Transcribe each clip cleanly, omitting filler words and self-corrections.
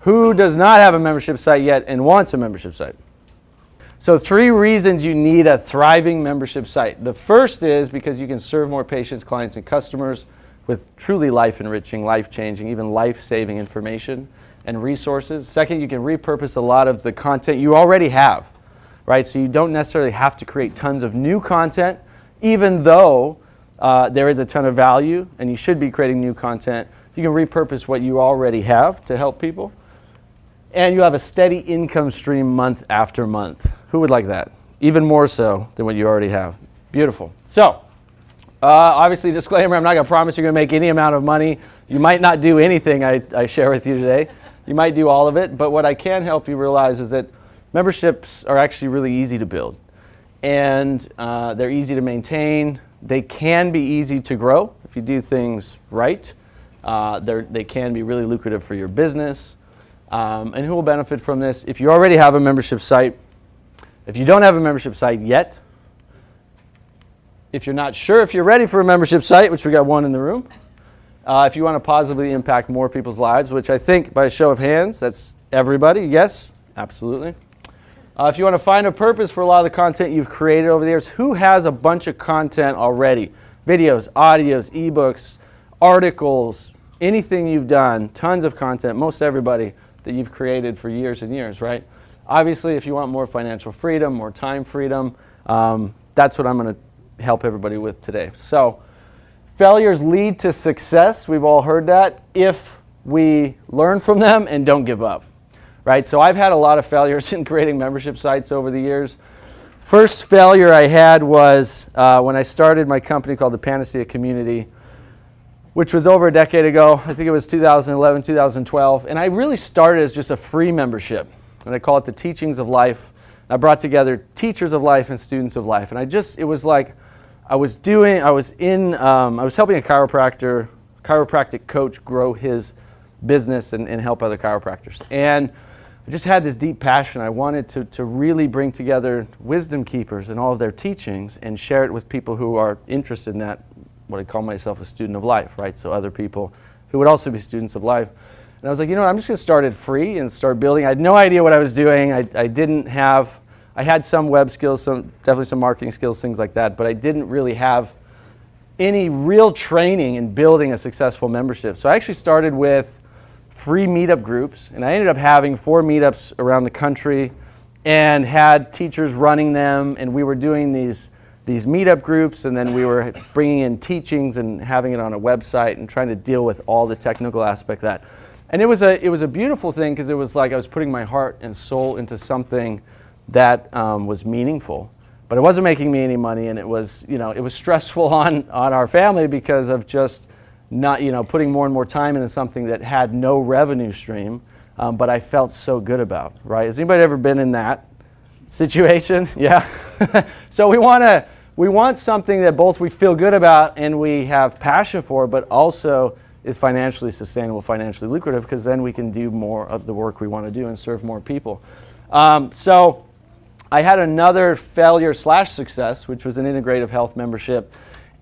Who does not have a membership site yet and wants a membership site? So 3 reasons you need a thriving membership site. The first is because you can serve more patients, clients, and customers with truly life-enriching, life-changing, even life-saving information and resources. Second, you can repurpose a lot of the content you already have, right? So you don't necessarily have to create tons of new content, even though there is a ton of value and you should be creating new content. You can repurpose what you already have to help people. And you have a steady income stream month after month. Who would like that? Even more so than what you already have. Beautiful. So, obviously, disclaimer, I'm not going to promise you're going to make any amount of money. You might not do anything I share with you today. You might do all of it. But what I can help you realize is that memberships are actually really easy to build. And they're easy to maintain. They can be easy to grow if you do things right. They can be really lucrative for your business. And who will benefit from this? If you already have a membership site, if you don't have a membership site yet, if you're not sure if you're ready for a membership site, which we got one in the room, if you want to positively impact more people's lives, which I think by a show of hands, that's everybody, yes, absolutely. If you want to find a purpose for a lot of the content you've created over the years, who has a bunch of content already? Videos, audios, ebooks, articles, anything you've done, tons of content, most everybody that you've created for years and years, right? Obviously, if you want more financial freedom, more time freedom, that's what I'm going to help everybody with today. So, failures lead to success. We've all heard that if we learn from them and don't give up, right? So I've had a lot of failures in creating membership sites over the years. First failure I had was when I started my company called the Panacea Community, which was over a decade ago. I think it was 2011, 2012. And I really started as just a free membership. And I call it the Teachings of Life. I brought together teachers of life and students of life. And it was like I was helping a chiropractic coach grow his business and help other chiropractors. And I just had this deep passion. I wanted to really bring together wisdom keepers and all of their teachings and share it with people who are interested in that, what I call myself a student of life, right? So other people who would also be students of life. And I was like, you know what, I'm just going to start it free and start building. I had no idea what I was doing. I had some web skills, definitely some marketing skills, things like that, but I didn't really have any real training in building a successful membership. So I actually started with free meetup groups, and I ended up having 4 meetups around the country and had teachers running them, and we were doing these meetup groups, and then we were bringing in teachings and having it on a website and trying to deal with all the technical aspect of that. And it was a beautiful thing because it was like I was putting my heart and soul into something that was meaningful. But it wasn't making me any money, and it was stressful on our family because of just not, putting more and more time into something that had no revenue stream, but I felt so good about, right? Has anybody ever been in that situation? Yeah. So we want something that both we feel good about and we have passion for, but also is financially sustainable, financially lucrative, because then we can do more of the work we want to do and serve more people. So I had another failure/success, which was an integrative health membership.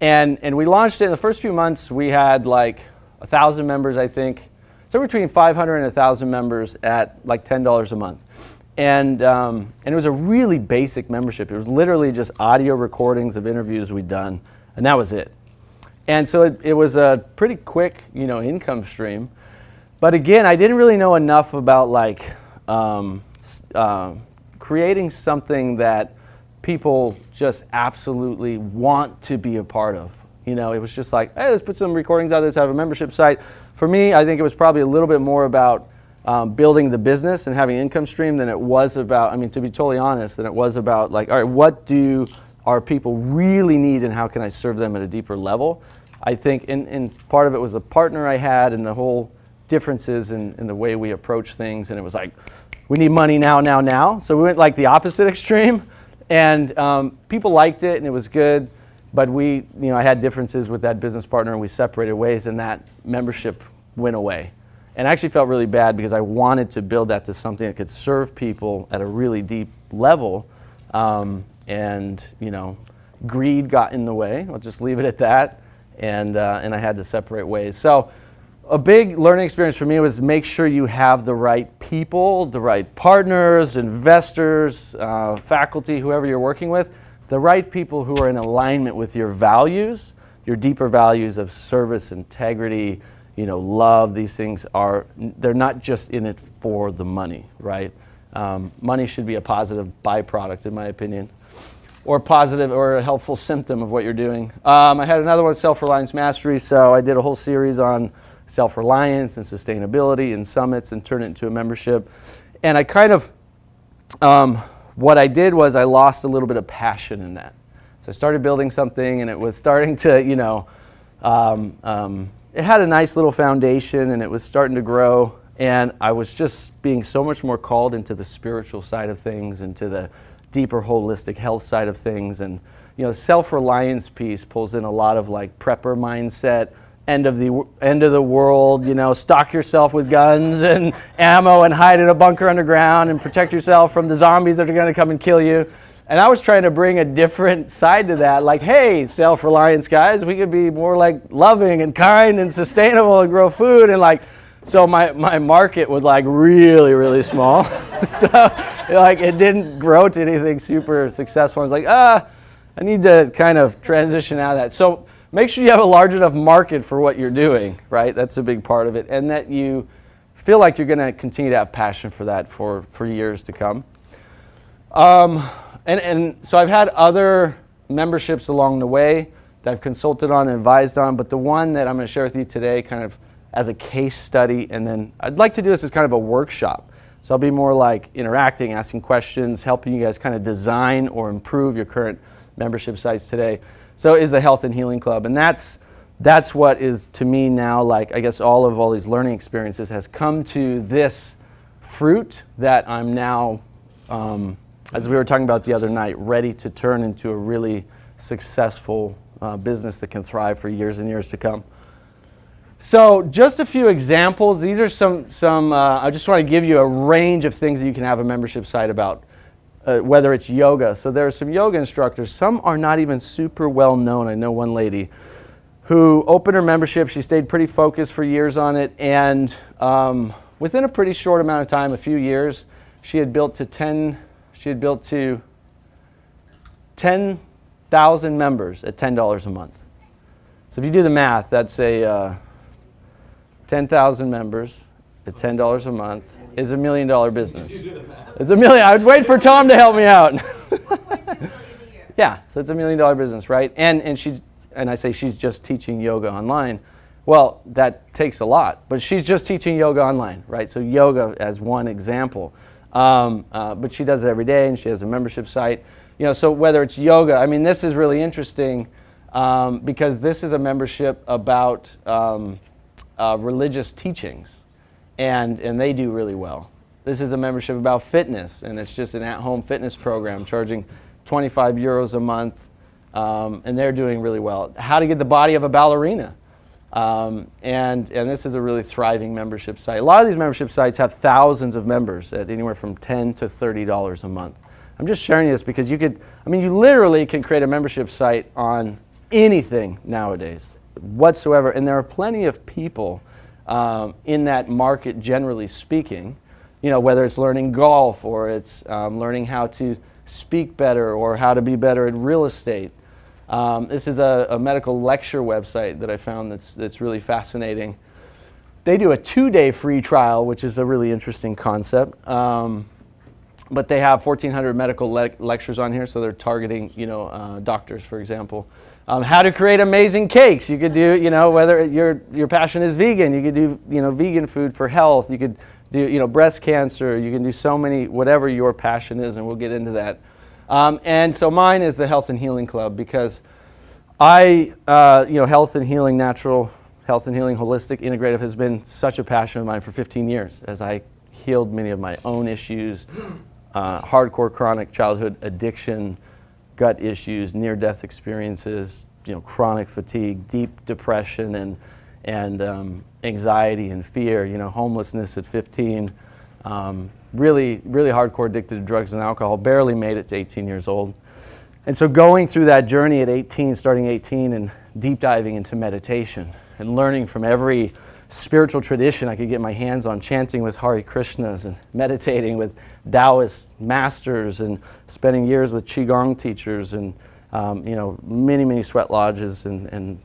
And we launched it in the first few months. We had like 1,000 members, I think. So between 500 and 1,000 members at like $10 a month. And it was a really basic membership. It was literally just audio recordings of interviews we'd done, and that was it. And so it was a pretty quick, income stream. But again, I didn't really know enough about like creating something that people just absolutely want to be a part of. It was just like, hey, let's put some recordings out there, let's have a membership site. For me, I think it was probably a little bit more about building the business and having income stream than it was about, to be totally honest, than it was about like, all right, what do our people really need and how can I serve them at a deeper level? I think, and part of it was the partner I had and the whole differences in the way we approach things, and it was like, we need money now. So we went like the opposite extreme, and people liked it and it was good, but I had differences with that business partner and we separated ways, and that membership went away. And I actually felt really bad because I wanted to build that to something that could serve people at a really deep level. And greed got in the way. I'll just leave it at that. And I had to separate ways. So a big learning experience for me was make sure you have the right people, the right partners, investors, faculty, whoever you're working with, the right people who are in alignment with your values, your deeper values of service, integrity, love. These things they're not just in it for the money, right? Money should be a positive byproduct, in my opinion, or positive or a helpful symptom of what you're doing. I had another one, Self-Reliance Mastery, so I did a whole series on self-reliance and sustainability and summits and turned it into a membership. And I kind of, what I did was I lost a little bit of passion in that. So I started building something and it was starting to, it had a nice little foundation and it was starting to grow. And I was just being so much more called into the spiritual side of things, into the deeper holistic health side of things. And, self-reliance piece pulls in a lot of like prepper mindset, end of the world, stock yourself with guns and ammo and hide in a bunker underground and protect yourself from the zombies that are going to come and kill you. And I was trying to bring a different side to that, like, hey, self-reliance guys, we could be more like loving and kind and sustainable and grow food and like, so my market was like really, really small. So like it didn't grow to anything super successful. I was like, I need to kind of transition out of that. So make sure you have a large enough market for what you're doing, right? That's a big part of it. And that you feel like you're going to continue to have passion for that for years to come. And so I've had other memberships along the way that I've consulted on and advised on, but the one that I'm going to share with you today kind of as a case study, and then I'd like to do this as kind of a workshop. So I'll be more like interacting, asking questions, helping you guys kind of design or improve your current membership sites today. So is the Health and Healing Club, and that's what is to me now, like I guess all these learning experiences has come to this fruit that I'm now, as we were talking about the other night, ready to turn into a really successful business that can thrive for years and years to come. So just a few examples. These are some I just want to give you a range of things that you can have a membership site about, whether it's yoga. So there are some yoga instructors. Some are not even super well known. I know one lady who opened her membership. She stayed pretty focused for years on it. And within a pretty short amount of time, a few years, she had built to 10,000 members at $10 a month. So if you do the math, that's a 10,000 members at $10 a month is $1 million business. It's $1 million. I would wait for Tom to help me out. Yeah, so it's $1 million business, right? And I say she's just teaching yoga online. Well, that takes a lot, but she's just teaching yoga online, right? So yoga as one example, but she does it every day, and she has a membership site. So whether it's yoga, I mean, this is really interesting because this is a membership about religious teachings, and they do really well. This is a membership about fitness, and it's just an at-home fitness program charging 25 euros a month, and they're doing really well. How to get the body of a ballerina, and this is a really thriving membership site. A lot of these membership sites have thousands of members at anywhere from $10 to $30 a month. I'm just sharing this because you literally can create a membership site on anything nowadays whatsoever, and there are plenty of people in that market, generally speaking, whether it's learning golf or it's learning how to speak better or how to be better at real estate. This is a medical lecture website that I found that's really fascinating. They do a 2-day free trial, which is a really interesting concept. But they have 1,400 medical lectures on here, so they're targeting, doctors, for example. How to create amazing cakes. You could do, whether your passion is vegan, you could do, vegan food for health. You could do, breast cancer. You can do so many, whatever your passion is, and we'll get into that. And so mine is the Health and Healing Club because health and healing, natural health and healing, holistic, integrative has been such a passion of mine for 15 years as I healed many of my own issues, hardcore chronic childhood addiction, gut issues, near-death experiences, chronic fatigue, deep depression, and anxiety and fear. Homelessness at 15, really hardcore addicted to drugs and alcohol. Barely made it to 18 years old, and so going through that journey at 18, starting 18, and deep diving into meditation and learning from every spiritual tradition I could get my hands on, chanting with Hare Krishnas and meditating with Taoist masters and spending years with Qigong teachers and many sweat lodges and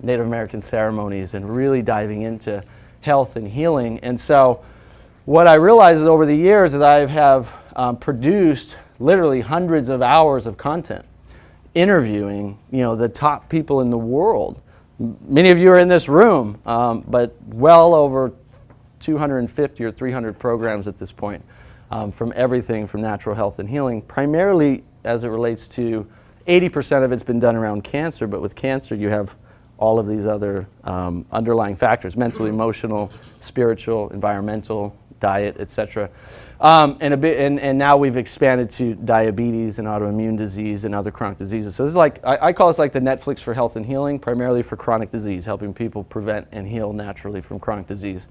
Native American ceremonies, and really diving into health and healing. And so what I realized is over the years is I have produced literally hundreds of hours of content, interviewing the top people in the world. Many of you are in this room, but well over 250 or 300 programs at this point, from everything from natural health and healing, primarily as it relates to 80% of it's been done around cancer, but with cancer you have all of these other underlying factors: mental, emotional, spiritual, environmental, diet, etc. And now we've expanded to diabetes and autoimmune disease and other chronic diseases. So this is like, I call this like the Netflix for health and healing, primarily for chronic disease, helping people prevent and heal naturally from chronic disease.